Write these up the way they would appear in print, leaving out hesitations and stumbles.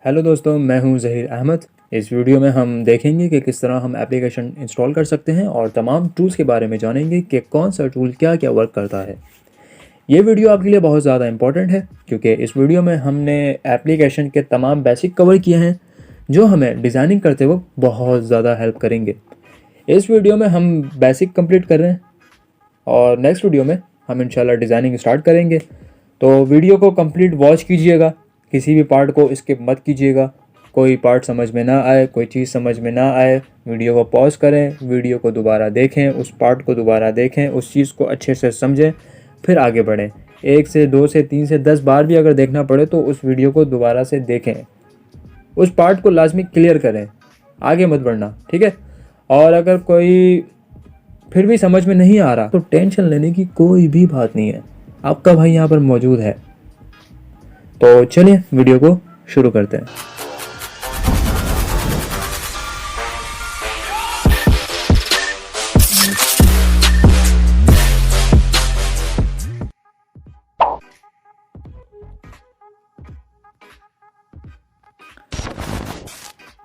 Hello दोस्तों, मैं हूं ज़हीर अहमद। इस वीडियो में हम देखेंगे कि किस तरह हम एप्लीकेशन इंस्टॉल कर सकते हैं और तमाम टूल्स के बारे में जानेंगे कि कौन सा टूल क्या क्या वर्क करता है। ये वीडियो आपके लिए बहुत ज़्यादा इंपॉर्टेंट है क्योंकि इस वीडियो में हमने एप्लीकेशन के तमाम बेसिक कवर किए हैं जो हमें डिज़ाइनिंग करते वक्त बहुत ज़्यादा हेल्प करेंगे। इस वीडियो में हम बेसिक कंप्लीट कर रहे हैं और नेक्स्ट वीडियो में हम इंशाल्लाह डिज़ाइनिंग स्टार्ट करेंगे। तो वीडियो को कंप्लीट वॉच कीजिएगा, किसी भी पार्ट को स्किप मत कीजिएगा। कोई पार्ट समझ में ना आए, कोई चीज़ समझ में ना आए, वीडियो को पॉज करें, वीडियो को दोबारा देखें, उस पार्ट को दोबारा देखें, उस चीज़ को अच्छे से समझें, फिर आगे बढ़ें। 1 से 2 से 3 से 10 बार भी अगर देखना पड़े तो उस वीडियो को दोबारा से देखें, उस पार्ट को लाजमी क्लियर करें, आगे मत बढ़ना, ठीक है। और अगर कोई फिर भी समझ में नहीं आ रहा तो टेंशन लेने की कोई भी बात नहीं है, आपका भाई यहाँ पर मौजूद है। तो चलिए वीडियो को शुरू करते हैं।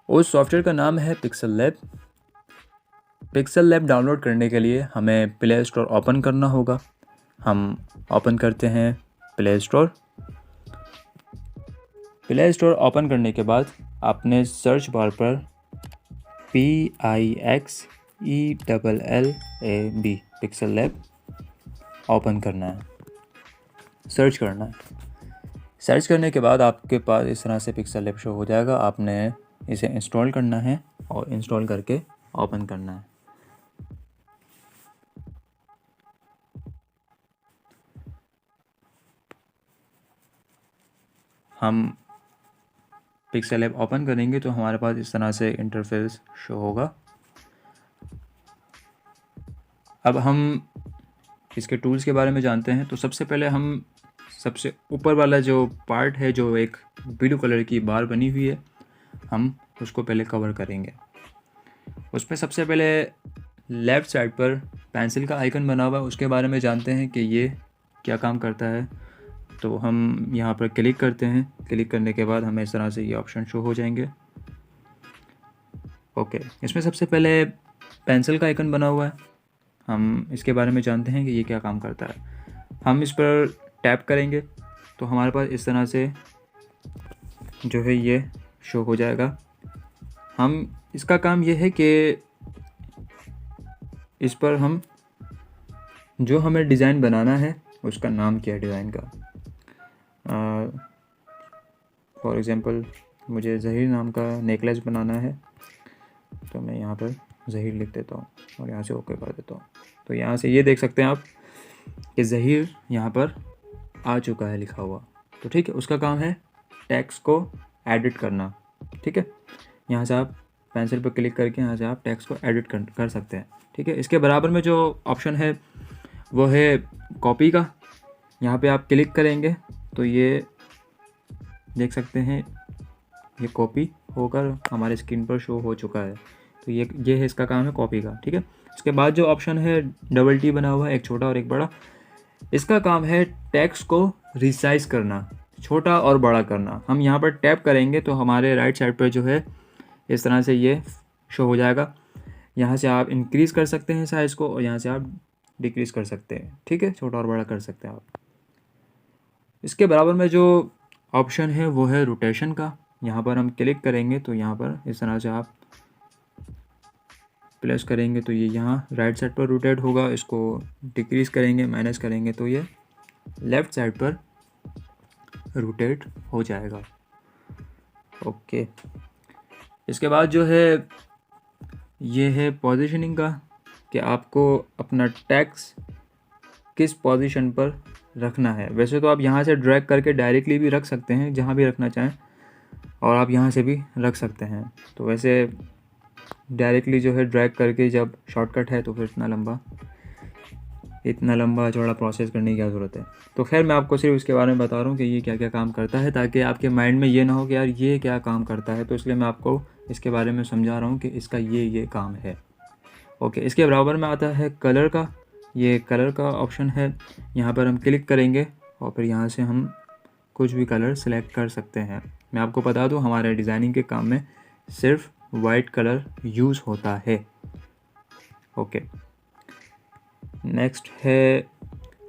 उस सॉफ्टवेयर का नाम है pixel lab. Pixel lab download करने के लिए हमें प्ले स्टोर ओपन करना होगा। हम ओपन करते हैं play store. Play store open करने के बाद आपने सर्च बार पर PIXELLAB पिक्सल लैब ओपन करना है, सर्च करना है। सर्च करने के बाद आपके पास इस तरह से पिक्सल लैब शो हो जाएगा। आपने इसे इंस्टॉल करना है और इंस्टॉल करके ओपन करना है। हम पिक्सल लैब ओपन करेंगे तो हमारे पास इस तरह से इंटरफेस शो होगा। अब हम इसके टूल्स के बारे में जानते हैं। तो सबसे पहले हम सबसे ऊपर वाला जो पार्ट है, जो एक ब्लू कलर की बार बनी हुई है, हम उसको पहले कवर करेंगे। उसमें सबसे पहले लेफ़्ट साइड पर पेंसिल का आइकन बना हुआ है, उसके बारे में जानते हैं कि ये क्या काम करता है। तो हम यहाँ पर क्लिक करते हैं। क्लिक करने के बाद हमें इस तरह से ये ऑप्शन शो हो जाएंगे। ओके, इसमें सबसे पहले पेंसिल का आइकन बना हुआ है, हम इसके बारे में जानते हैं कि ये क्या काम करता है। हम इस पर टैप करेंगे तो हमारे पास इस तरह से जो है ये शो हो जाएगा। हम इसका काम ये है कि इस पर हम जो हमें डिज़ाइन बनाना है उसका नाम क्या है डिज़ाइन का। फॉर एग्ज़ाम्पल मुझे ज़हीर नाम का नेकलेस बनाना है, तो मैं यहाँ पर ज़हीर लिख देता हूँ और यहाँ से ओके कर देता हूँ। तो यहाँ से ये देख सकते हैं आप कि ज़हीर यहाँ पर आ चुका है लिखा हुआ। तो ठीक है, उसका काम है टेक्स्ट को एडिट करना। ठीक है, यहाँ से आप पेंसिल पर क्लिक करके यहाँ से आप टेक्स्ट को एडिट कर सकते हैं। ठीक है, इसके बराबर में जो ऑप्शन है वो है कॉपी का। यहाँ पे आप क्लिक करेंगे तो ये देख सकते हैं ये कॉपी होकर हमारे स्क्रीन पर शो हो चुका है। तो ये है इसका काम है कॉपी का। ठीक है, इसके बाद जो ऑप्शन है डबल टी बना हुआ है, एक छोटा और एक बड़ा, इसका काम है टेक्स्ट को रिसाइज करना, छोटा और बड़ा करना। हम यहाँ पर टैप करेंगे तो हमारे राइट साइड पर जो है इस तरह से ये शो हो जाएगा। यहाँ से आप इंक्रीज़ कर सकते हैं साइज़ को और यहाँ से आप डिक्रीज़ कर सकते हैं। ठीक है, छोटा और बड़ा कर सकते हैं आप। इसके बराबर में जो ऑप्शन है वो है रोटेशन का। यहाँ पर हम क्लिक करेंगे तो यहाँ पर इस तरह से आप प्लस करेंगे तो ये यहाँ राइट साइड पर रोटेट होगा। इसको डिक्रीज़ करेंगे, माइनस करेंगे तो ये लेफ़्ट साइड पर रोटेट हो जाएगा। ओके, इसके बाद जो है ये है पोजीशनिंग का, कि आपको अपना टेक्स्ट किस पोजीशन पर रखना है। वैसे तो आप यहाँ से ड्रैग करके डायरेक्टली भी रख सकते हैं जहाँ भी रखना चाहें, और आप यहाँ से भी रख सकते हैं। तो वैसे डायरेक्टली जो है ड्रैग करके जब शॉर्टकट है तो फिर इतना लंबा चौड़ा प्रोसेस करने की क्या ज़रूरत है। तो खैर मैं आपको सिर्फ इसके बारे में बता रहा हूँ कि ये क्या क्या काम करता है, ताकि आपके माइंड में ये ना हो कि यार ये क्या काम करता है। तो इसलिए मैं आपको इसके बारे में समझा रहा हूँ कि इसका ये काम है। ओके, इसके बराबर में आता है कलर का। ये कलर का ऑप्शन है, यहाँ पर हम क्लिक करेंगे और फिर यहाँ से हम कुछ भी कलर सेलेक्ट कर सकते हैं। मैं आपको बता दूं, हमारे डिज़ाइनिंग के काम में सिर्फ वाइट कलर यूज़ होता है। ओके, नेक्स्ट है,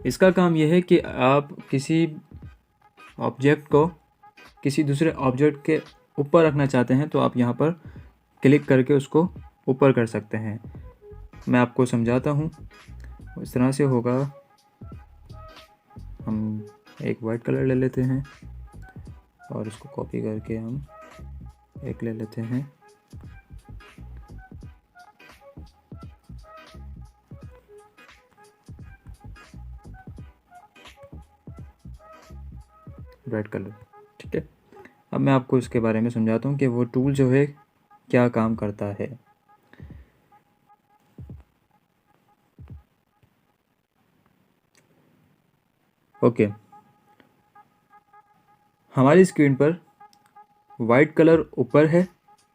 इसका काम यह है कि आप किसी ऑब्जेक्ट को किसी दूसरे ऑब्जेक्ट के ऊपर रखना चाहते हैं तो आप यहाँ पर क्लिक करके उसको ऊपर कर सकते हैं। मैं आपको समझाता हूँ, इस तरह से होगा। हम एक वाइट कलर ले लेते हैं और इसको कॉपी करके हम एक ले लेते हैं। रेड कलर, ठीक है। अब मैं आपको इसके बारे में समझाता हूँ कि वो टूल जो है क्या काम करता है। ओके, हमारी स्क्रीन पर वाइट कलर ऊपर है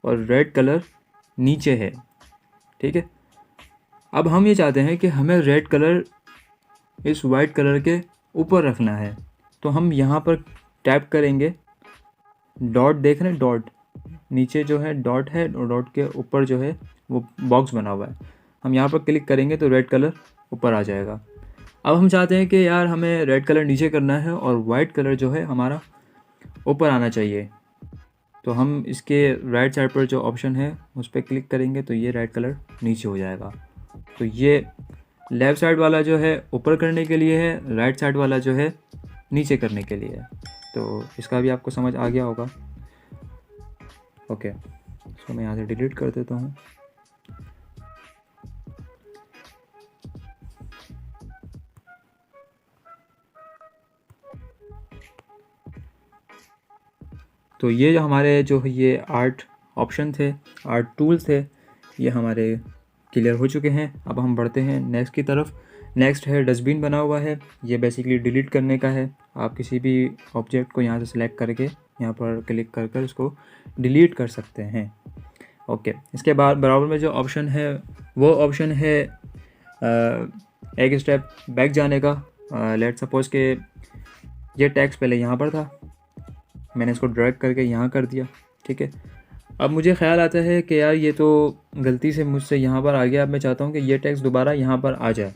और रेड कलर नीचे है, ठीक है। अब हम ये चाहते हैं कि हमें रेड कलर इस वाइट कलर के ऊपर रखना है, तो हम यहाँ पर टैप करेंगे। डॉट देख रहे हैं, डॉट नीचे जो है डॉट है और डॉट के ऊपर जो है वो बॉक्स बना हुआ है। हम यहाँ पर क्लिक करेंगे तो रेड कलर ऊपर आ जाएगा। अब हम चाहते हैं कि यार हमें रेड कलर नीचे करना है और वाइट कलर जो है हमारा ऊपर आना चाहिए, तो हम इसके राइट साइड पर जो ऑप्शन है उस पर क्लिक करेंगे तो ये रेड कलर नीचे हो जाएगा। तो ये लेफ़्ट साइड वाला जो है ऊपर करने के लिए है, राइट साइड वाला जो है नीचे करने के लिए है। तो इसका भी आपको समझ आ गया होगा। ओके, इसको मैं यहाँ से डिलीट कर देता हूँ। तो ये जो हमारे जो ये आर्ट ऑप्शन थे, आर्ट टूल्स थे, ये हमारे क्लियर हो चुके हैं। अब हम बढ़ते हैं नेक्स्ट की तरफ। नेक्स्ट है डस्टबिन बना हुआ है, ये बेसिकली डिलीट करने का है। आप किसी भी ऑब्जेक्ट को यहाँ से सिलेक्ट करके यहाँ पर क्लिक कर कर इसको डिलीट कर सकते हैं। ओके, इसके बाद बराबर में जो ऑप्शन है वो ऑप्शन है एक स्टेप बैक जाने का। लेट सपोज के ये टेक्स्ट पहले यहाँ पर था, मैंने इसको ड्रैग करके यहाँ कर दिया, ठीक है। अब मुझे ख्याल आता है कि यार ये तो गलती से मुझसे यहाँ पर आ गया। अब मैं चाहता हूँ कि ये टेक्स्ट दोबारा यहाँ पर आ जाए,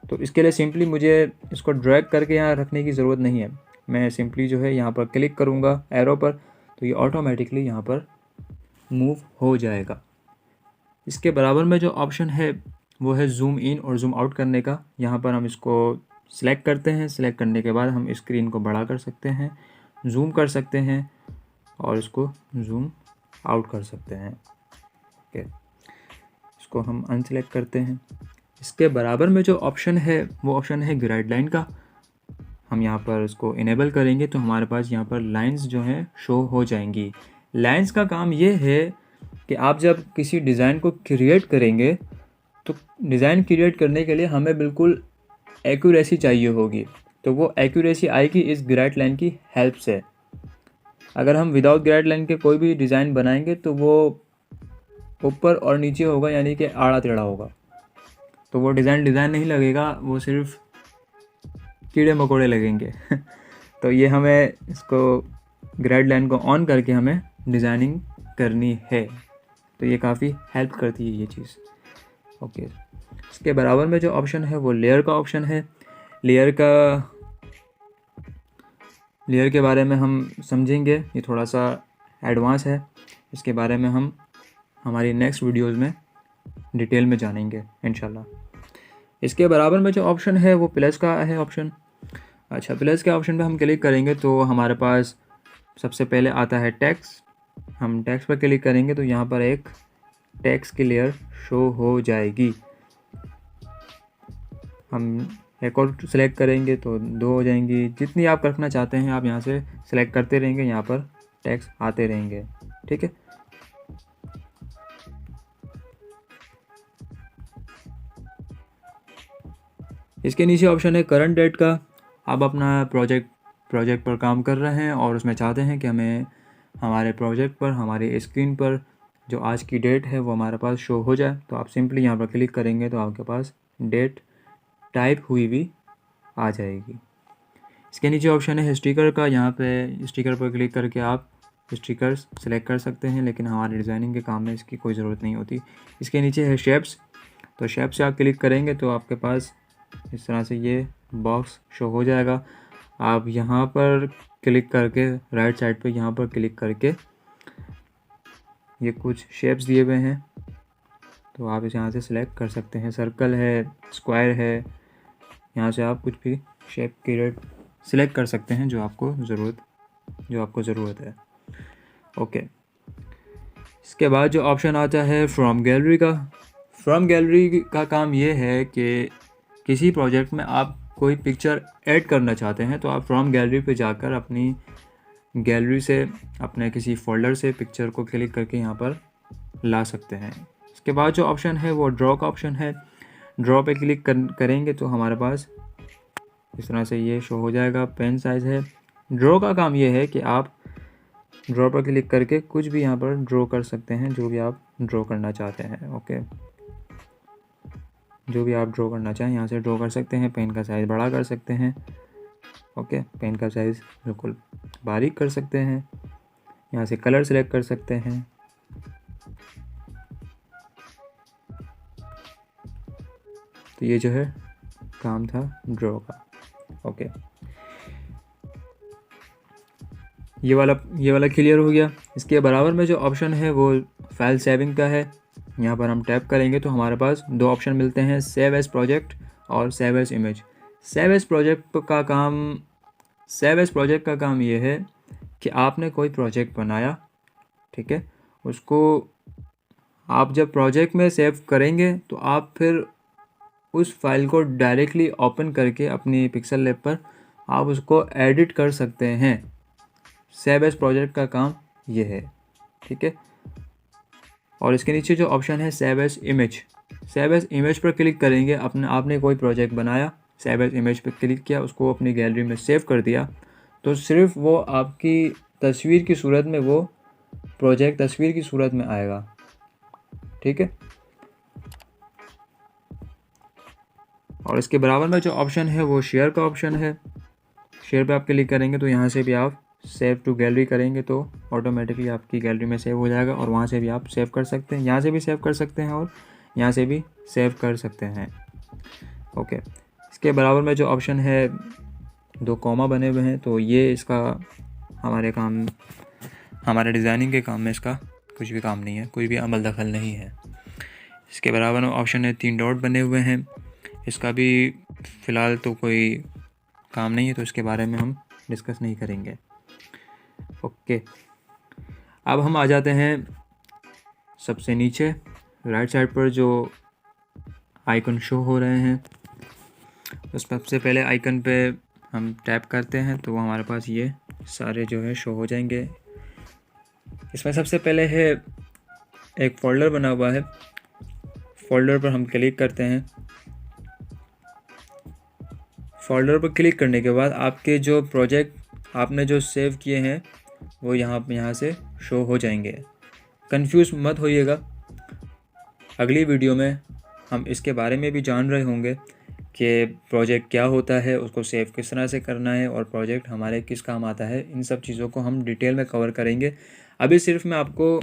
तो इसके लिए सिंपली मुझे इसको ड्रैग करके यहाँ रखने की ज़रूरत नहीं है। मैं सिंपली जो है यहाँ पर क्लिक करूँगा एरो पर, तो ये ऑटोमेटिकली यहाँ पर मूव हो जाएगा। इसके बराबर में जो ऑप्शन है वो है जूम इन और जूम आउट करने का। यहाँ पर हम इसको सिलेक्ट करते हैं, सिलेक्ट करने के बाद हम स्क्रीन को बड़ा कर सकते हैं, जूम कर सकते हैं और इसको जूम आउट कर सकते हैं। ओके, इसको हम अनसेलेक्ट करते हैं। इसके बराबर में जो ऑप्शन है वो ऑप्शन है गाइडलाइन का। हम यहाँ पर इसको इनेबल करेंगे तो हमारे पास यहाँ पर लाइंस जो हैं शो हो जाएंगी। लाइंस का काम ये है कि आप जब किसी डिज़ाइन को क्रिएट करेंगे तो डिज़ाइन क्रिएट करने के लिए हमें बिल्कुल एक्यूरेसी चाहिए होगी, तो वो एक्यूरेसी आएगी इस गाइडलाइन की हेल्प से। अगर हम विदाउट गाइडलाइन के कोई भी डिज़ाइन बनाएंगे तो वो ऊपर और नीचे होगा, यानी कि आड़ा टेढ़ा होगा, तो वो डिज़ाइन नहीं लगेगा, वो सिर्फ कीड़े मकोड़े लगेंगे। तो ये हमें इसको गाइडलाइन को ऑन करके हमें डिज़ाइनिंग करनी है, तो ये काफ़ी हेल्प करती है ये चीज़। ओके, इसके बराबर में जो ऑप्शन है वो लेयर का ऑप्शन है। लेयर के बारे में हम समझेंगे, ये थोड़ा सा एडवांस है, इसके बारे में हम हमारी नेक्स्ट वीडियोज़ में डिटेल में जानेंगे इंशाल्लाह। इसके बराबर में जो ऑप्शन है वो प्लस का है ऑप्शन। अच्छा, प्लस के ऑप्शन पे हम क्लिक करेंगे तो हमारे पास सबसे पहले आता है टेक्स्ट। हम टेक्स्ट पर क्लिक करेंगे तो यहाँ पर एक टेक्स्ट की लेयर शो हो जाएगी। हम एक और सिलेक्ट करेंगे तो 2 हो जाएंगी। जितनी आप रखना चाहते हैं आप यहाँ से सिलेक्ट करते रहेंगे, यहाँ पर टेक्स्ट आते रहेंगे, ठीक है। इसके नीचे ऑप्शन है करंट डेट का। आप अपना प्रोजेक्ट पर काम कर रहे हैं और उसमें चाहते हैं कि हमें हमारे प्रोजेक्ट पर हमारी स्क्रीन पर जो आज की डेट है वो हमारे पास शो हो जाए, तो आप सिंपली यहाँ पर क्लिक करेंगे तो आपके पास डेट टाइप हुई भी आ जाएगी। इसके नीचे ऑप्शन है स्टिकर का। यहाँ पे स्टिकर पर क्लिक करके आप स्टिकर्स सेलेक्ट कर सकते हैं, लेकिन हमारे डिज़ाइनिंग के काम में इसकी कोई ज़रूरत नहीं होती। इसके नीचे है शेप्स, तो शेप से आप क्लिक करेंगे तो आपके पास इस तरह से ये बॉक्स शो हो जाएगा। आप यहाँ पर क्लिक करके राइट साइड पे यहाँ पर क्लिक करके ये कुछ शेप्स दिए हुए हैं, तो आप इसे यहाँ से सिलेक्ट कर सकते हैं। सर्कल है, स्क्वायर है, यहाँ से आप कुछ भी शेप क्रिएट सिलेक्ट कर सकते हैं जो आपको ज़रूरत है। ओके, इसके बाद जो ऑप्शन आता है फ्रॉम गैलरी का। फ्रॉम गैलरी का काम ये है कि किसी प्रोजेक्ट में आप कोई पिक्चर ऐड करना चाहते हैं तो आप फ्रॉम गैलरी पे जाकर अपनी गैलरी से, अपने किसी फोल्डर से पिक्चर को क्लिक करके यहाँ पर ला सकते हैं। इसके बाद जो ऑप्शन है वो ड्रॉ का ऑप्शन है। ड्रॉ पे क्लिक करेंगे तो हमारे पास इस तरह से ये शो हो जाएगा, पेन साइज़ है। ड्रॉ का काम ये है कि आप ड्रॉ पर क्लिक करके कुछ भी यहाँ पर ड्रॉ कर सकते हैं, जो भी आप ड्रॉ करना चाहते हैं। ओके, जो भी आप ड्रॉ करना चाहें यहाँ से ड्रॉ कर सकते हैं। पेन का साइज़ बड़ा कर सकते हैं। ओके, पेन का साइज़ बिल्कुल बारीक कर सकते हैं। यहाँ से कलर सेलेक्ट कर सकते हैं। तो ये जो है काम था ड्रॉ का। ओके, ये वाला क्लियर हो गया। इसके बराबर में जो ऑप्शन है वो फाइल सेविंग का है। यहाँ पर हम टैप करेंगे तो हमारे पास दो ऑप्शन मिलते हैं, सेव एज प्रोजेक्ट और save as image. Save as project का काम ये है कि आपने कोई प्रोजेक्ट बनाया, ठीक है, उसको आप जब प्रोजेक्ट में सेव करेंगे तो आप फिर उस फाइल को डायरेक्टली ओपन करके अपनी पिक्सल लैब पर आप उसको एडिट कर सकते हैं। सेव एज प्रोजेक्ट का काम ये है, ठीक है। और इसके नीचे जो ऑप्शन है save as image, save as image पर क्लिक करेंगे। आपने कोई प्रोजेक्ट बनाया, सेव एज इमेज पर क्लिक किया, उसको अपनी गैलरी में सेव कर दिया, तो सिर्फ वो आपकी तस्वीर की सूरत में, वो प्रोजेक्ट तस्वीर की सूरत में आएगा, ठीक है। और इसके बराबर में जो ऑप्शन है वो शेयर का ऑप्शन है। शेयर पे आप क्लिक करेंगे तो यहाँ से भी आप सेव टू गैलरी करेंगे तो ऑटोमेटिकली आपकी गैलरी में सेव हो जाएगा, और वहाँ से भी आप सेव कर सकते हैं। यहाँ से भी सेव कर सकते हैं और यहाँ से भी सेव कर सकते हैं। ओके, इसके बराबर में जो ऑप्शन है, दो कॉमा बने हुए हैं, तो ये इसका हमारे डिज़ाइनिंग के काम में इसका कुछ भी काम नहीं है, कोई भी अमल दखल नहीं है। इसके बराबर में ऑप्शन है, तीन डॉट बने हुए हैं, इसका भी फ़िलहाल तो कोई काम नहीं है, तो इसके बारे में हम डिस्कस नहीं करेंगे। ओके, अब हम आ जाते हैं सबसे नीचे राइट साइड पर जो आइकन शो हो रहे हैं, उस सबसे पहले आइकन पे हम टैप करते हैं तो वो हमारे पास ये सारे जो है शो हो जाएंगे। इसमें सबसे पहले है एक फ़ोल्डर बना हुआ है, फ़ोल्डर पर हम क्लिक करते हैं। फ़ोल्डर पर क्लिक करने के बाद आपके जो प्रोजेक्ट आपने जो सेव किए हैं वो यहाँ से शो हो जाएंगे। कंफ्यूज मत होइएगा, अगली वीडियो में हम इसके बारे में भी जान रहे होंगे कि प्रोजेक्ट क्या होता है, उसको सेव किस तरह से करना है और प्रोजेक्ट हमारे किस काम आता है। इन सब चीज़ों को हम डिटेल में कवर करेंगे। अभी सिर्फ मैं आपको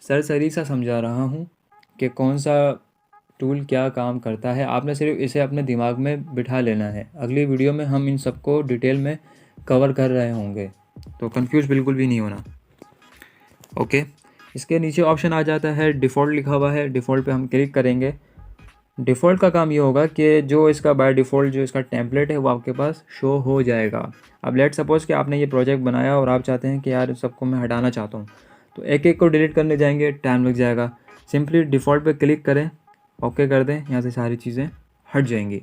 सरसरी सा समझा रहा हूँ कि कौन सा टूल क्या काम करता है, आपने सिर्फ इसे अपने दिमाग में बिठा लेना है। अगली वीडियो में हम इन सबको डिटेल में कवर कर रहे होंगे, तो कंफ्यूज बिल्कुल भी नहीं होना। ओके, इसके नीचे ऑप्शन आ जाता है डिफ़ॉल्ट लिखा हुआ है, डिफ़ॉल्ट पे हम क्लिक करेंगे। डिफ़ॉल्ट का काम ये होगा कि जो इसका बाय डिफ़ॉल्ट जो इसका टेम्पलेट है वो आपके पास शो हो जाएगा। अब लेट सपोज़ कि आपने ये प्रोजेक्ट बनाया और आप चाहते हैं कि यार सबको मैं हटाना चाहता हूँ, तो एक एक को डिलीट करने जाएंगे, टाइम लग जाएगा। सिंपली डिफ़ॉल्ट पे क्लिक करें, ओके कर दें, यहाँ से सारी चीज़ें हट जाएंगी,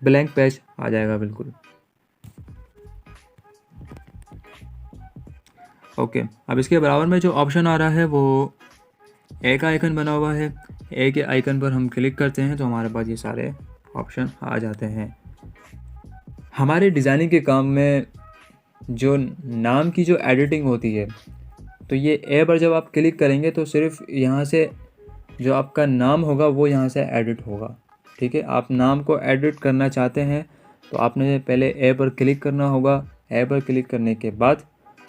ब्लैंक पेज आ जाएगा बिल्कुल। ओके, अब इसके बराबर में जो ऑप्शन आ रहा है वो एक आइकन बना हुआ है, एक आइकन पर हम क्लिक करते हैं तो हमारे पास ये सारे ऑप्शन आ जाते हैं। हमारे डिज़ाइनिंग के काम में जो नाम की जो एडिटिंग होती है, तो ये ए पर जब आप क्लिक करेंगे तो सिर्फ यहाँ से जो आपका नाम होगा वो यहाँ से एडिट होगा, ठीक है। आप नाम को एडिट करना चाहते हैं तो आपने पहले ए पर क्लिक करना होगा, ए पर क्लिक करने के बाद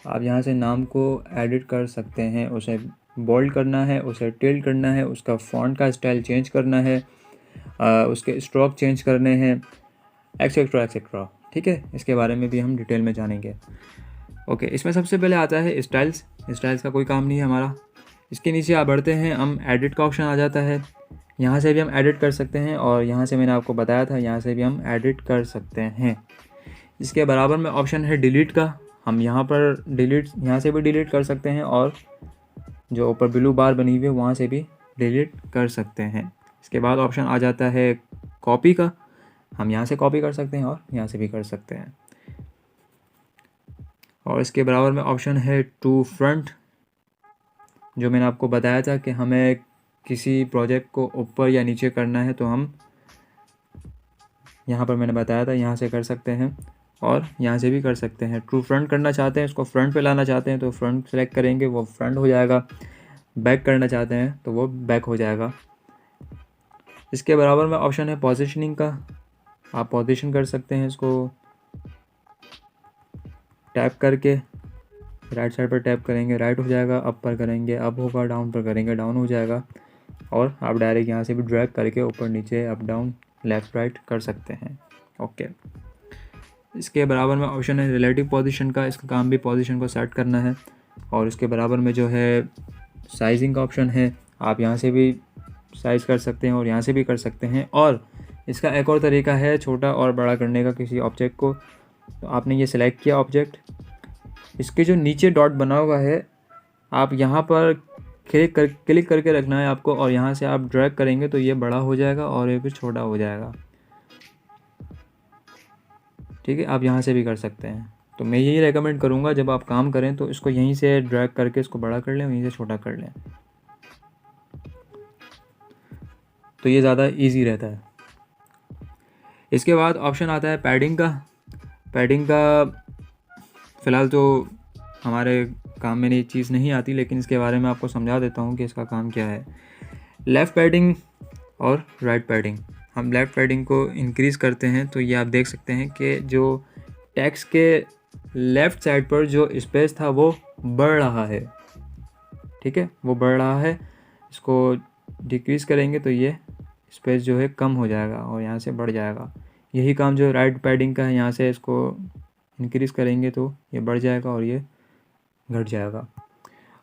आप यहाँ से नाम को एडिट कर सकते हैं, उसे बोल्ड करना है, उसे टिल्ड करना है, उसका फ़ॉन्ट का स्टाइल चेंज करना है, उसके स्ट्रोक चेंज करने हैं, एक्सेट्रा एक्सेट्रा। ठीक है, इसके बारे में भी हम डिटेल में जानेंगे। ओके, इसमें सबसे पहले आता है स्टाइल्स। स्टाइल्स का कोई काम नहीं है हमारा। इसके नीचे आप बढ़ते हैं, हम एडिट का ऑप्शन आ जाता है। यहाँ से भी हम एडिट कर सकते हैं और यहाँ से मैंने आपको बताया था, यहाँ से भी हम एडिट कर सकते हैं। इसके बराबर में ऑप्शन है डिलीट का। हम यहाँ पर डिलीट, यहाँ से भी डिलीट कर सकते हैं और जो ऊपर ब्लू बार बनी हुई है वहाँ से भी डिलीट कर सकते हैं। इसके बाद ऑप्शन आ जाता है कॉपी का। हम यहाँ से कॉपी कर सकते हैं और यहाँ से भी कर सकते हैं। और इसके बराबर में ऑप्शन है टू फ्रंट, जो मैंने आपको बताया था कि हमें किसी प्रोजेक्ट को ऊपर या नीचे करना है तो हम यहाँ पर मैंने बताया था यहाँ से कर सकते हैं और यहाँ से भी कर सकते हैं। ट्रू फ्रंट करना चाहते हैं, इसको फ्रंट पे लाना चाहते हैं तो फ्रंट सेलेक्ट करेंगे, वो फ्रंट हो जाएगा। बैक करना चाहते हैं तो वो बैक हो जाएगा। इसके बराबर में ऑप्शन है पोजीशनिंग का। आप पोजीशन कर सकते हैं, इसको टैप करके राइट साइड पर टैप करेंगे राइट हो जाएगा, अप पर करेंगे अप होगा, डाउन पर करेंगे डाउन हो जाएगा। और आप डायरेक्ट यहाँ से भी ड्रैग करके ऊपर नीचे अप डाउन लेफ़्ट राइट कर सकते हैं। ओके, इसके बराबर में ऑप्शन है रिलेटिव पोजीशन का। इसका काम भी पोजीशन को सेट करना है। और इसके बराबर में जो है साइजिंग का ऑप्शन है, आप यहाँ से भी साइज़ कर सकते हैं और यहाँ से भी कर सकते हैं। और इसका एक और तरीका है छोटा और बड़ा करने का किसी ऑब्जेक्ट को। तो आपने ये सिलेक्ट किया ऑब्जेक्ट, इसके जो नीचे डॉट बना हुआ है आप यहाँ पर क्लिक करके रखना है आपको, और यहाँ से आप ड्रैग करेंगे तो ये बड़ा हो जाएगा और ये भी छोटा हो जाएगा। ठीक है, आप यहाँ से भी कर सकते हैं। तो मैं यही रेकमेंड करूँगा जब आप काम करें तो इसको यहीं से ड्रैग करके इसको बड़ा कर लें, यहीं से छोटा कर लें, तो ये ज़्यादा इजी रहता है। इसके बाद ऑप्शन आता है पैडिंग का। पैडिंग का फ़िलहाल तो हमारे काम में ये चीज़ नहीं आती, लेकिन इसके बारे में आपको समझा देता हूँ कि इसका काम क्या है। लेफ़्ट पैडिंग और राइट पैडिंग। हम लेफ़्ट पैडिंग को इंक्रीज़ करते हैं तो ये आप देख सकते हैं कि जो टेक्स्ट के लेफ़्ट साइड पर जो स्पेस था वो बढ़ रहा है। ठीक है, वो बढ़ रहा है। इसको डिक्रीज़ करेंगे तो ये स्पेस जो है कम हो जाएगा और यहाँ से बढ़ जाएगा। यही काम जो राइट पैडिंग का है, यहाँ से इसको इंक्रीज़ करेंगे तो ये बढ़ जाएगा और ये घट जाएगा।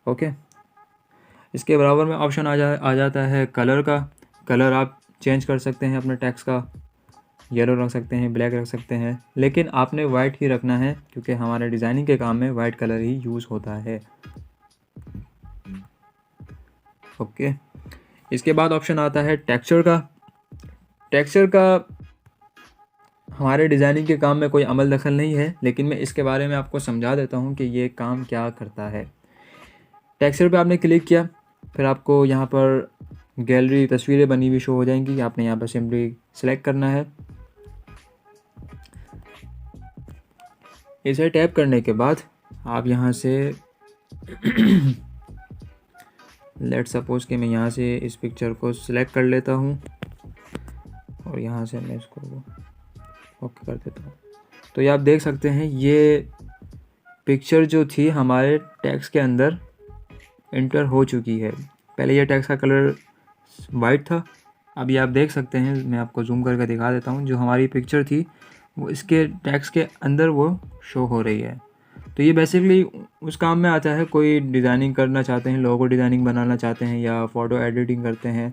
ओके, इसके बराबर में ऑप्शन आ जाता है कलर का। कलर आप चेंज कर सकते हैं अपने टेक्स्ट का, येलो रख सकते हैं, ब्लैक रख सकते हैं, लेकिन आपने वाइट ही रखना है क्योंकि हमारे डिज़ाइनिंग के काम में वाइट कलर ही यूज़ होता है। ओके, इसके बाद ऑप्शन आता है टेक्सचर का। टेक्सचर का हमारे डिज़ाइनिंग के काम में कोई अमल दखल नहीं है, लेकिन मैं इसके बारे में आपको समझा देता हूँ कि ये काम क्या करता है। टेक्सचर पे आपने क्लिक किया, फिर आपको यहाँ पर गैलरी तस्वीरें बनी हुई शो हो जाएंगी। आपने यहाँ पर सिंपली सेलेक्ट करना है। इसे टैप करने के बाद आप यहाँ से लेट सपोज कि मैं यहाँ से इस पिक्चर को सिलेक्ट कर लेता हूँ और यहाँ से मैं इसको ओके कर देता हूँ। तो ये आप देख सकते हैं ये पिक्चर जो थी हमारे टेक्स्ट के अंदर इंटर हो चुकी है। पहले ये टेक्स्ट का कलर वाइट था, अभी आप देख सकते हैं, मैं आपको जूम करके दिखा देता हूँ, जो हमारी पिक्चर थी वो इसके टेक्स्ट के अंदर वो शो हो रही है। तो ये बेसिकली उस काम में आता है, कोई डिज़ाइनिंग करना चाहते हैं, लोगो डिज़ाइनिंग बनाना चाहते हैं या फ़ोटो एडिटिंग करते हैं,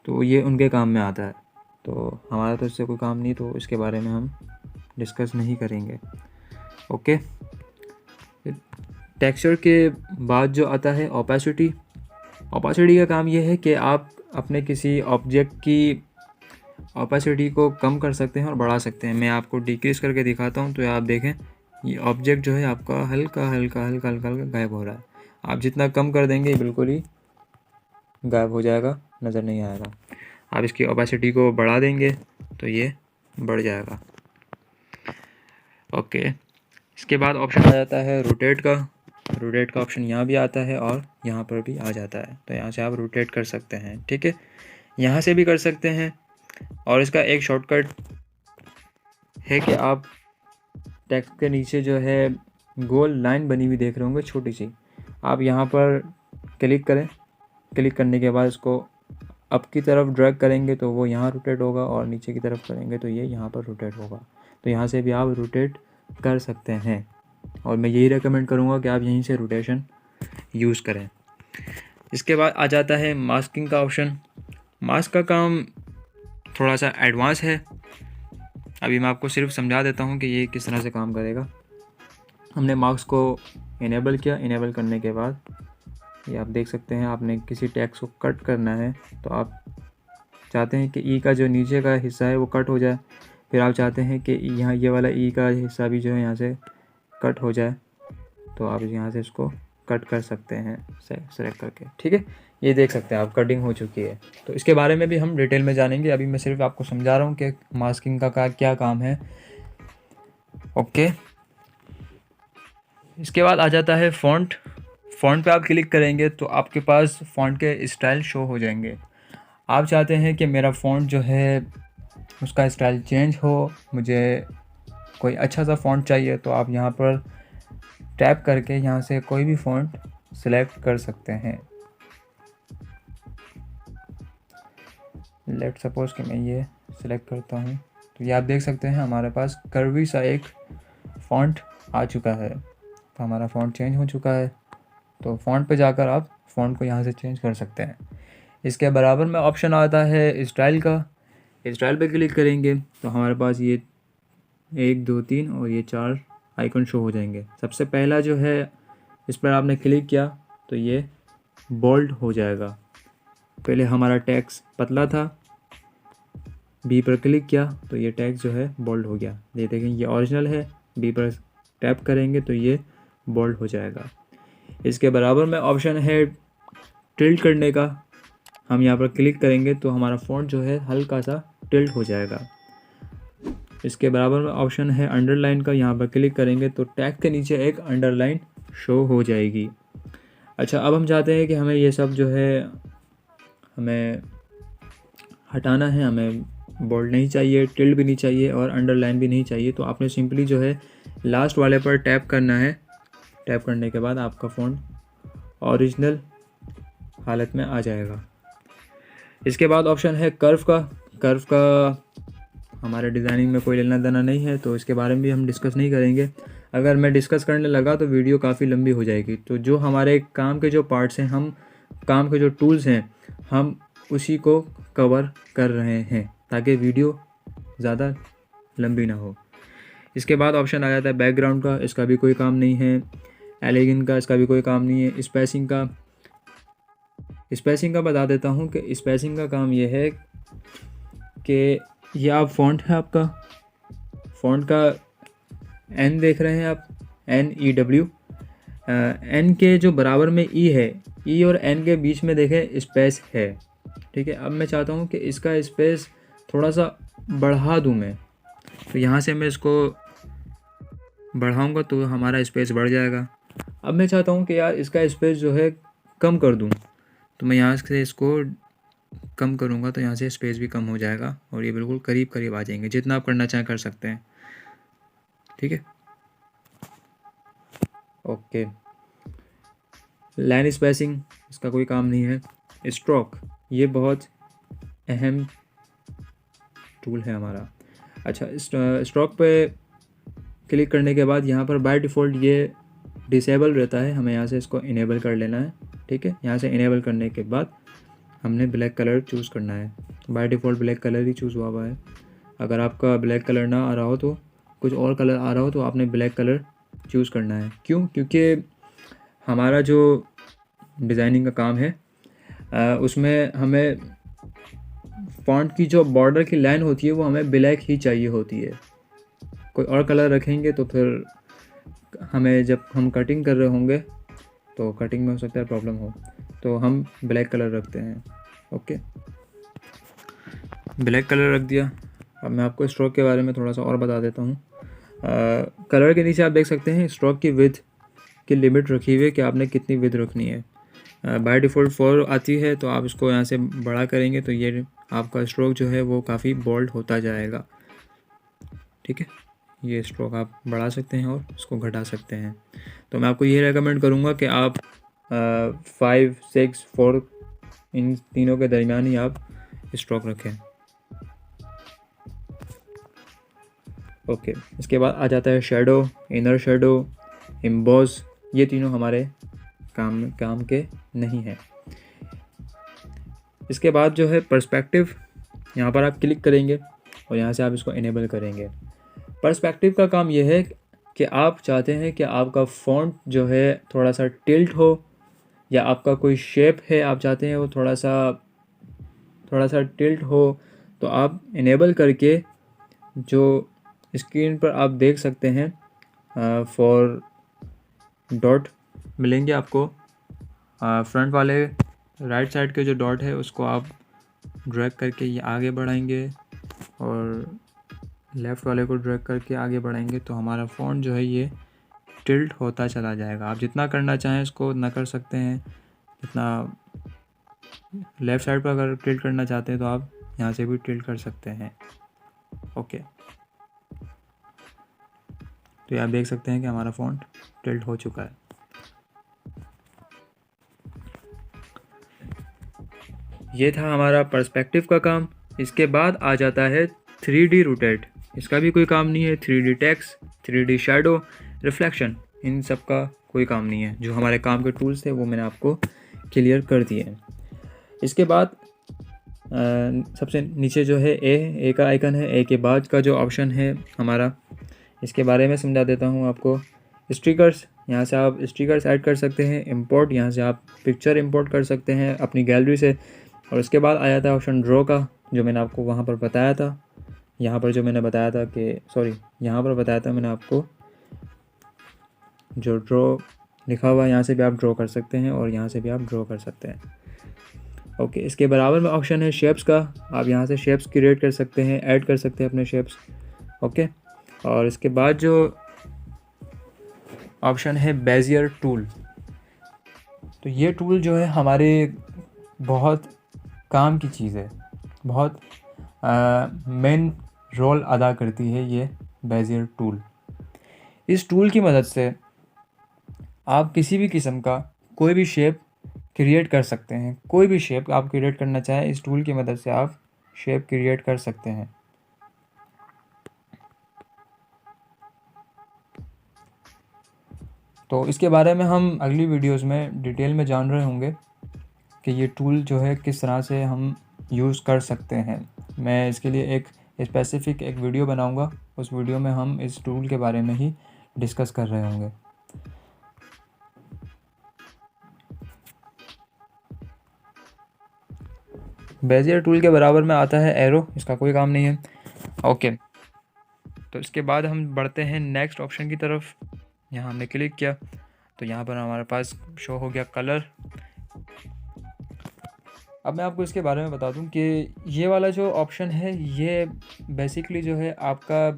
तो ये उनके काम में आता है। तो हमारा तो इससे कोई काम नहीं, तो इसके बारे में हम डिस्कस नहीं करेंगे। ओके, टेक्सचर के बाद जो आता है ओपेसिटी। ओपेसिटी का काम ये है कि आप अपने किसी ऑब्जेक्ट की ओपेसिटी को कम कर सकते हैं और बढ़ा सकते हैं। मैं आपको डिक्रीज़ करके दिखाता हूँ तो आप देखें ये ऑब्जेक्ट जो है आपका हल्का हल्का हल्का हल्का हल्का गायब हो रहा है। आप जितना कम कर देंगे बिल्कुल ही गायब हो जाएगा, नज़र नहीं आएगा। आप इसकी ओपेसिटी को बढ़ा देंगे तो ये बढ़ जाएगा। ओके, इसके बाद ऑप्शन आ जाता है रोटेट का। रोटेट का ऑप्शन यहाँ भी आता है और यहाँ पर भी आ जाता है, तो यहाँ से आप रोटेट कर सकते हैं। ठीक है, यहाँ से भी कर सकते हैं। और इसका एक शॉर्टकट है कि आप टेक्स्ट के नीचे जो है गोल लाइन बनी हुई देख रहे होंगे छोटी सी, आप यहाँ पर क्लिक करें। क्लिक करने के बाद इसको अप की तरफ ड्रैग करेंगे तो वो यहाँ रोटेट होगा, और नीचे की तरफ करेंगे तो ये यहाँ पर रोटेट होगा। तो यहाँ से भी आप रोटेट कर सकते हैं, और मैं यही रेकमेंड करूँगा कि आप यहीं से रोटेशन यूज़ करें। इसके बाद आ जाता है मास्किंग का ऑप्शन। मास्क का काम थोड़ा सा एडवांस है, अभी मैं आपको सिर्फ समझा देता हूँ कि ये किस तरह से काम करेगा। हमने मास्क को इनेबल किया। इनेबल करने के बाद ये आप देख सकते हैं, आपने किसी टेक्स्ट को कट करना है तो आप चाहते हैं कि ई का जो नीचे का हिस्सा है वो कट हो जाए, फिर आप चाहते हैं कि यहाँ ये वाला ई का हिस्सा भी जो है यहाँ से कट हो जाए, तो आप यहाँ से इसको कट कर सकते हैं सेलेक्ट करके। ठीक है, ये देख सकते हैं आप कटिंग हो चुकी है। तो इसके बारे में भी हम डिटेल में जानेंगे, अभी मैं सिर्फ आपको समझा रहा हूँ कि मास्किंग का क्या काम है। ओके, इसके बाद आ जाता है फ़ॉन्ट। फ़ॉन्ट पे आप क्लिक करेंगे तो आपके पास फ़ॉन्ट के स्टाइल शो हो जाएंगे। आप चाहते हैं कि मेरा फ़ॉन्ट जो है उसका स्टाइल चेंज हो, मुझे कोई अच्छा सा फ़ॉन्ट चाहिए, तो आप यहाँ पर टैप करके यहाँ से कोई भी फ़ॉन्ट सेलेक्ट कर सकते हैं। लेट सपोज़ कि मैं ये सिलेक्ट करता हूँ, तो ये आप देख सकते हैं हमारे पास कर्वी सा एक फ़ॉन्ट आ चुका है। तो हमारा फ़ॉन्ट चेंज हो चुका है, तो फ़ॉन्ट पे जाकर आप फ़ॉन्ट को यहाँ से चेंज कर सकते हैं। इसके बराबर में ऑप्शन आता है स्टाइल का। स्टाइल पे क्लिक करेंगे तो हमारे पास ये 1 2 3 और ये 4 आइकन शो हो जाएंगे। सबसे पहला जो है इस पर आपने क्लिक किया तो ये बोल्ड हो जाएगा। पहले हमारा टेक्स्ट पतला था, बी पर क्लिक किया तो ये टेक्स्ट जो है बोल्ड हो गया। ये देखें, ये ओरिजिनल है, बी पर टैप करेंगे तो ये बोल्ड हो जाएगा। इसके बराबर में ऑप्शन है टिल्ट करने का। हम यहाँ पर क्लिक करेंगे तो हमारा फ़ॉन्ट जो है हल्का सा टिल्ट हो जाएगा। इसके बराबर में ऑप्शन है अंडरलाइन का। यहाँ पर क्लिक करेंगे तो टैग के नीचे एक अंडरलाइन शो हो जाएगी। अच्छा, अब हम चाहते हैं कि हमें ये सब जो है हमें हटाना है, हमें बोल्ड नहीं चाहिए, टिल्ट भी नहीं चाहिए और अंडरलाइन भी नहीं चाहिए। तो आपने सिंपली जो है लास्ट वाले पर टैप करना है। टैप करने के बाद आपका फ़ॉन्ट ओरिजिनल हालत में आ जाएगा। इसके बाद ऑप्शन है कर्व का। कर्व का हमारे डिज़ाइनिंग में कोई लेना देना नहीं है, तो इसके बारे में भी हम डिस्कस नहीं करेंगे। अगर मैं डिस्कस करने लगा तो वीडियो काफ़ी लंबी हो जाएगी। तो जो हमारे काम के जो पार्ट्स हैं, हम काम के जो टूल्स हैं, हम उसी को कवर कर रहे हैं ताकि वीडियो ज़्यादा लंबी ना हो। इसके बाद ऑप्शन आ जाता है बैकग्राउंड का। इसका भी कोई काम नहीं है। एलिगन का, इसका भी कोई काम नहीं है। स्पेसिंग का बता देता हूँ कि स्पेसिंग का काम ये है कि ये आप फ़ॉन्ट है, आपका फ़ॉन्ट का एन देख रहे हैं आप, NEW। एन के जो बराबर में ई है, ई और एन के बीच में देखें स्पेस है। ठीक है, अब मैं चाहता हूँ कि इसका स्पेस थोड़ा सा बढ़ा दूँ मैं, तो यहाँ से मैं इसको बढ़ाऊँगा तो हमारा स्पेस बढ़ जाएगा। अब मैं चाहता हूँ कि यार इसका स्पेस जो है कम कर दूँ, तो मैं यहाँ से इसको कम करूँगा तो यहाँ से स्पेस भी कम हो जाएगा और ये बिल्कुल करीब करीब आ जाएंगे। जितना आप करना चाहें कर सकते हैं। ठीक है, ओके। लाइन स्पेसिंग, इसका कोई काम नहीं है। स्ट्रोक, ये बहुत अहम टूल है हमारा। अच्छा, स्ट्रोक पे क्लिक करने के बाद यहाँ पर बाय डिफ़ॉल्ट ये डिसेबल रहता है, हमें यहाँ से इसको इनेबल कर लेना है। ठीक है, यहाँ से इनेबल करने के बाद हमने ब्लैक कलर चूज़ करना है। By default black colour he choose हुआ है। अगर आपका ब्लैक कलर ना आ रहा हो, तो कुछ और कलर आ रहा हो, तो आपने ब्लैक कलर चूज़ करना है। क्यों? क्योंकि हमारा जो डिज़ाइनिंग का काम है उसमें हमें फ़ॉन्ट की जो बॉर्डर की लाइन होती है वो हमें ब्लैक ही चाहिए होती है। कोई और कलर रखेंगे तो फिर हमें जब हम कटिंग कर रहे होंगे तो कटिंग में हो सकता है प्रॉब्लम हो, तो हम ब्लैक कलर रखते हैं। ओके, ब्लैक कलर रख दिया। अब मैं आपको स्ट्रोक के बारे में थोड़ा सा और बता देता हूँ। कलर के नीचे आप देख सकते हैं स्ट्रोक की विड्थ की लिमिट रखी हुई है कि आपने कितनी विड्थ रखनी है। बाय डिफ़ॉल्ट 4 आती है, तो आप इसको यहाँ से बड़ा करेंगे तो ये आपका स्ट्रोक जो है वो काफ़ी बोल्ड होता जाएगा। ठीक है, ये स्ट्रोक आप बढ़ा सकते हैं और इसको घटा सकते हैं। तो मैं आपको ये रेकमेंड करूँगा कि आप 5, 6, 4 इन तीनों के दरमियान ही आप स्ट्रोक रखें। ओके, इसके बाद आ जाता है शेडो, इनर शेडो, एम्बॉस। ये तीनों हमारे काम के नहीं हैं। इसके बाद जो है पर्सपेक्टिव, यहाँ पर आप क्लिक करेंगे और यहाँ से आप इसको इनेबल करेंगे। पर्सपेक्टिव का काम ये है कि आप चाहते हैं कि आपका फ़ॉन्ट जो है थोड़ा सा टिल्ट हो, या आपका कोई शेप है आप चाहते हैं वो थोड़ा सा टिल्ट हो, तो आप इनेबल करके जो स्क्रीन पर आप देख सकते हैं 4 डॉट मिलेंगे आपको। फ्रंट वाले राइट साइड के जो डॉट है उसको आप ड्रैग करके ये आगे बढ़ाएंगे और लेफ़्ट वाले को ड्रैग करके आगे बढ़ाएंगे, तो हमारा फ़ॉन्ट जो है ये टिल्ट होता चला जाएगा। आप जितना करना चाहें इसको उतना कर सकते हैं। जितना लेफ़्ट साइड पर अगर टिल्ट करना चाहते हैं तो आप यहाँ से भी टिल्ट कर सकते हैं। ओके, तो ये आप देख सकते हैं कि हमारा फ़ॉन्ट टिल्ट हो चुका है। ये था हमारा पर्सपेक्टिव का काम। इसके बाद आ जाता है 3D रोटेट। इसका भी कोई काम नहीं है। 3D text, 3D shadow, reflection, इन सब का कोई काम नहीं है। जो हमारे काम के टूल्स थे वो मैंने आपको क्लियर कर दिए हैं। इसके बाद सबसे नीचे जो है ए का आइकन है। ए के बाद का जो ऑप्शन है हमारा, इसके बारे में समझा देता हूँ आपको। स्टिकर्स, यहाँ से आप स्टिकर्स ऐड कर सकते हैं। इंपोर्ट, यहाँ से आप पिक्चर इंपोर्ट कर सकते हैं अपनी गैलरी से। और उसके बाद आया था ऑप्शन ड्रॉ का, जो मैंने आपको वहाँ पर बताया था। यहाँ पर जो मैंने बताया था कि यहाँ पर बताया था मैंने आपको, जो ड्रॉ लिखा हुआ है यहाँ से भी आप ड्रॉ कर सकते हैं और यहाँ से भी आप ड्रॉ कर सकते हैं। ओके, इसके बराबर में ऑप्शन है शेप्स का। आप यहाँ से शेप्स क्रिएट कर सकते हैं, ऐड कर सकते हैं अपने शेप्स। ओके, और इसके बाद जो ऑप्शन है बेजियर टूल, तो ये टूल जो है हमारे बहुत काम की चीज़ है, बहुत मेन रोल अदा करती है ये बेजियर टूल। इस टूल की मदद से आप किसी भी किस्म का कोई भी शेप क्रिएट कर सकते हैं। कोई भी शेप आप क्रिएट करना चाहें, इस टूल की मदद से आप शेप क्रिएट कर सकते हैं। तो इसके बारे में हम अगली वीडियोस में डिटेल में जान रहे होंगे कि ये टूल जो है किस तरह से हम यूज़ कर सकते हैं। मैं इसके लिए एक स्पेसिफ़िक एक वीडियो बनाऊंगा। उस वीडियो में हम इस टूल के बारे में ही डिस्कस कर रहे होंगे। बेजियर टूल के बराबर में आता है एरो, इसका कोई काम नहीं है। ओके, तो इसके बाद हम बढ़ते हैं नेक्स्ट ऑप्शन की तरफ। यहाँ हमने क्लिक किया तो यहाँ पर हमारे पास शो हो गया कलर। अब मैं आपको इसके बारे में बता दूं कि ये वाला जो ऑप्शन है ये बेसिकली जो है आपका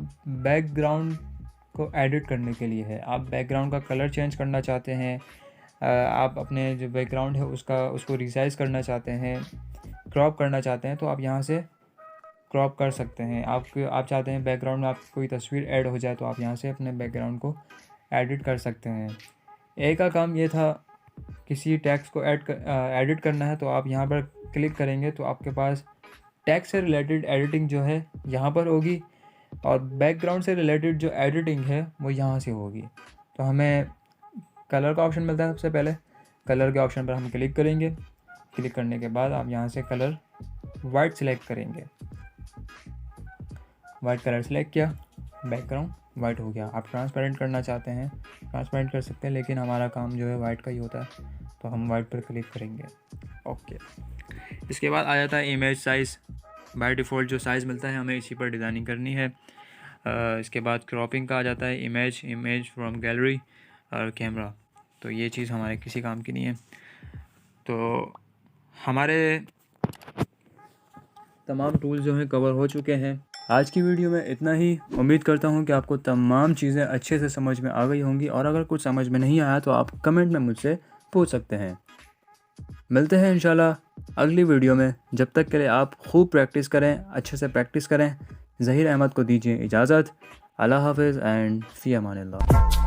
बैकग्राउंड को एडिट करने के लिए है। आप बैकग्राउंड का कलर चेंज करना चाहते हैं, आप अपने जो बैकग्राउंड है उसको रिसाइज़ करना चाहते हैं, क्रॉप करना चाहते हैं, तो आप यहाँ से क्रॉप कर सकते हैं। आप चाहते हैं बैकग्राउंड में आपकी कोई तस्वीर ऐड हो जाए तो आप यहाँ से अपने बैकग्राउंड को एडिट कर सकते हैं। ए का काम ये था, किसी टेक्स्ट को एडिट करना है तो आप यहाँ पर क्लिक करेंगे तो आपके पास टेक्स्ट से रिलेटेड एडिटिंग जो है यहाँ पर होगी और बैकग्राउंड से रिलेटेड जो एडिटिंग है वो यहाँ से होगी। तो हमें कलर का ऑप्शन मिलता है। सबसे पहले कलर के ऑप्शन पर हम क्लिक करेंगे। क्लिक करने के बाद आप यहाँ से कलर वाइट सेलेक्ट करेंगे। वाइट कलर सेलेक्ट किया, बैकग्राउंड वाइट हो गया। आप ट्रांसपेरेंट करना चाहते हैं ट्रांसपेरेंट कर सकते हैं, लेकिन हमारा काम जो है वाइट का ही होता है तो हम वाइट पर क्लिक करेंगे। ओके, इसके बाद आ जाता है इमेज साइज़। बाय डिफ़ॉल्ट जो साइज़ मिलता है हमें इसी पर डिज़ाइनिंग करनी है। इसके बाद क्रॉपिंग का आ जाता है इमेज फ्रॉम गैलरी और कैमरा। तो ये चीज़ हमारे किसी काम की नहीं है। तो हमारे तमाम टूल जो हैं कवर हो चुके हैं। आज की वीडियो में इतना ही। उम्मीद करता हूं कि आपको तमाम चीज़ें अच्छे से समझ में आ गई होंगी, और अगर कुछ समझ में नहीं आया तो आप कमेंट में मुझसे पूछ सकते हैं। मिलते हैं इंशाल्लाह अगली वीडियो में। जब तक के लिए आप खूब प्रैक्टिस करें, अच्छे से प्रैक्टिस करें। ज़हीर अहमद को दीजिए इजाज़त। अल्लाह हाफिज़ एंड फ़ी अमानिल्लाह।